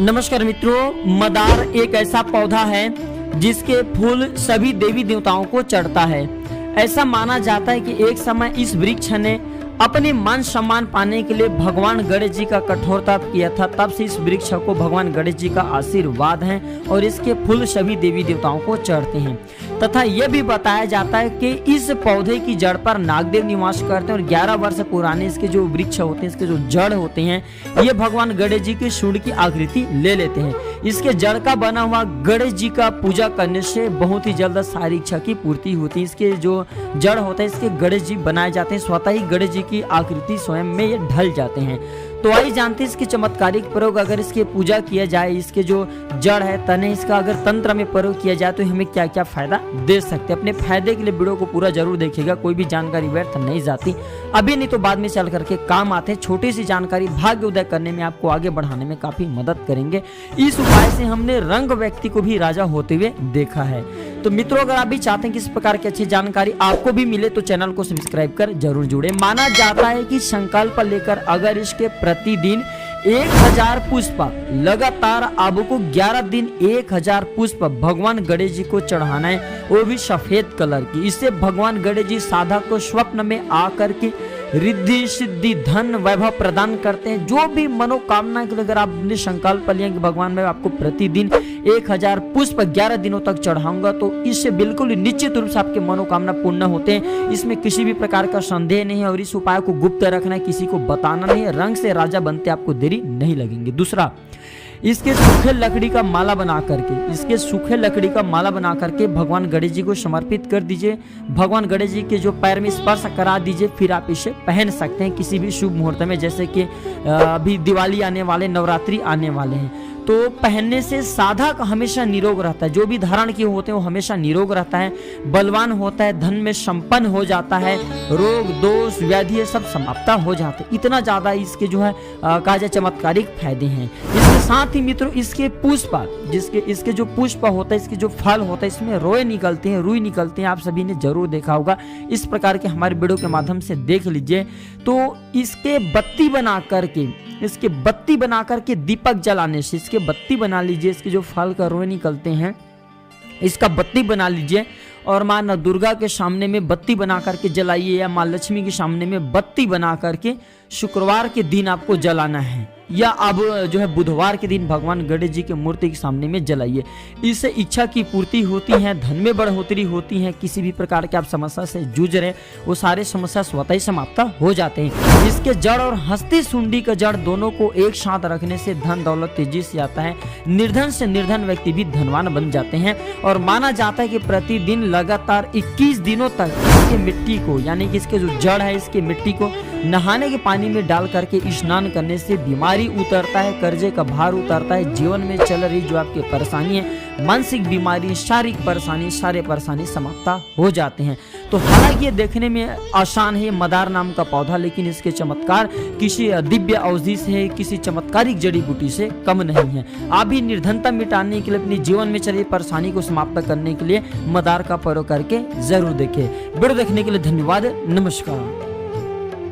नमस्कार मित्रों, मदार एक ऐसा पौधा है जिसके फूल सभी देवी देवताओं को चढ़ता है। ऐसा माना जाता है कि एक समय इस वृक्ष ने अपने मान सम्मान पाने के लिए भगवान गणेश जी का कठोर तप किया था। तब से इस वृक्ष को भगवान गणेश जी का आशीर्वाद है और इसके फूल सभी देवी देवताओं को चढ़ते हैं। तथा यह भी बताया जाता है कि इस पौधे की जड़ पर नागदेव निवास करते हैं और 11 वर्ष पुराने इसके जो वृक्ष होते हैं, इसके जो जड़ होते हैं, ये भगवान गणेश जी के सूंड की आकृति ले लेते हैं। इसके जड़ का बना हुआ गणेश जी का पूजा करने से बहुत ही जल्द सारी इच्छा की पूर्ति होती है। इसके जो जड़ होता है, इसके गणेश जी बनाए जाते हैं, स्वतः ही गणेश जी की आकृति स्वयं में ये ढल जाते हैं। तो आइए जानते हैं इसके चमत्कारिक प्रयोग। अगर इसकी पूजा किया जाए, इसके जो जड़ है, तने, इसका अगर तंत्र में प्रयोग किया जाए तो हमें क्या क्या फायदा दे सकते हैं। अपने फायदे के लिए वीडियो को पूरा जरूर देखिएगा, कोई भी जानकारी व्यर्थ नहीं जाती, अभी नहीं तो बाद में चल करके काम आते हैं। छोटी सी जानकारी भाग्य उदय करने में, आपको आगे बढ़ाने में काफी मदद करेंगे। इस उपाय से हमने रंग व्यक्ति को भी राजा होते हुए देखा है। तो मित्रों, अगर आप भी चाहते हैं कि इस प्रकार की अच्छी जानकारी आपको भी मिले तो चैनल को सब्सक्राइब कर जरूर जुड़े। माना जाता है कि संकल्प लेकर अगर इसके प्रतिदिन 1000 पुष्प लगातार आपको 11 दिन 1000 पुष्प भगवान गणेश जी को चढ़ाना है, वो भी सफेद कलर की। इससे भगवान गणेश जी साधक को स्वप्न में आकर के रिद्धि सिद्धि धन वैभव प्रदान करते हैं। जो भी मनोकामना के लिए अगर आपने संकल्प लिया कि भगवान मैं आपको प्रतिदिन 1000 पुष्प 11 दिनों तक चढ़ाऊंगा, तो इससे बिल्कुल निश्चित रूप से आपके मनोकामना पूर्ण होते हैं। इसमें किसी भी प्रकार का संदेह नहीं है और इस उपाय को गुप्त रखना है, किसी को बताना नहीं है। रंग से राजा बनते आपको देरी नहीं लगेंगे। दूसरा, इसके सूखे लकड़ी का माला बना करके भगवान गणेश जी को समर्पित कर दीजिए। भगवान गणेश जी के जो पैर में स्पर्श करा दीजिए, फिर आप इसे पहन सकते हैं किसी भी शुभ मुहूर्त में। जैसे कि अभी दिवाली आने वाले, नवरात्रि आने वाले हैं, तो पहनने से साधक हमेशा निरोग रहता है। जो भी धारण किए होते हैं वो हमेशा निरोग रहता है, बलवान होता है, धन में संपन्न हो जाता है, रोग दोष व्याधि सब समाप्त हो जाते हैं। इतना ज्यादा इसके जो है कहा जाए चमत्कारिक फायदे हैं। इसके साथ ही मित्रों, इसके पुष्प इसके जो पुष्प होता है, इसके जो फल होता है, इसमें रोए निकलते हैं, रुई निकलते हैं। आप सभी ने जरूर देखा होगा, इस प्रकार के हमारे वीडियो के माध्यम से देख लीजिए। तो इसके बत्ती बना करके दीपक जलाने से, इसके बत्ती बना लीजिए। इसके जो फल का रोए निकलते हैं, इसका बत्ती बना लीजिए और माँ दुर्गा के सामने में बत्ती बना करके जलाइए, या माँ लक्ष्मी के सामने में बत्ती बना करके शुक्रवार के दिन आपको जलाना है, या अब जो है बुधवार के दिन भगवान गणेश जी के मूर्ति के सामने में जलाइए। इससे इच्छा की पूर्ति होती है, धन में बढ़ोतरी होती है। किसी भी प्रकार के आप समस्या से जूझ रहे, वो सारे समस्या स्वतः ही समाप्त हो जाते हैं। इसके जड़ और हस्ती सुंडी का जड़ दोनों को एक साथ रखने से धन दौलत तेजी से आता है। निर्धन से निर्धन व्यक्ति भी धनवान बन जाते हैं। और माना जाता है कि प्रतिदिन लगातार 21 दिनों तक इसके मिट्टी को, यानी कि इसके जो जड़ है, इसके मिट्टी को नहाने के पानी में डाल करके स्नान करने से बीमारी उतरता है, कर्जे का भार उतरता है। जीवन में चल रही जो आपकी परेशानी है, मानसिक बीमारी, शारीरिक परेशानी, सारे परेशानी समाप्त हो जाते हैं। तो हालांकि ये देखने में आसान है, मदार नाम का पौधा, लेकिन इसके चमत्कार किसी दिव्य औषधि से, किसी चमत्कारिक जड़ी बूटी से कम नहीं है। आप भी निर्धनता मिटाने के लिए, अपने जीवन में चली परेशानी को समाप्त करने के लिए मदार का प्रयोग करके जरूर देखें। वीडियो देखने के लिए धन्यवाद। नमस्कार।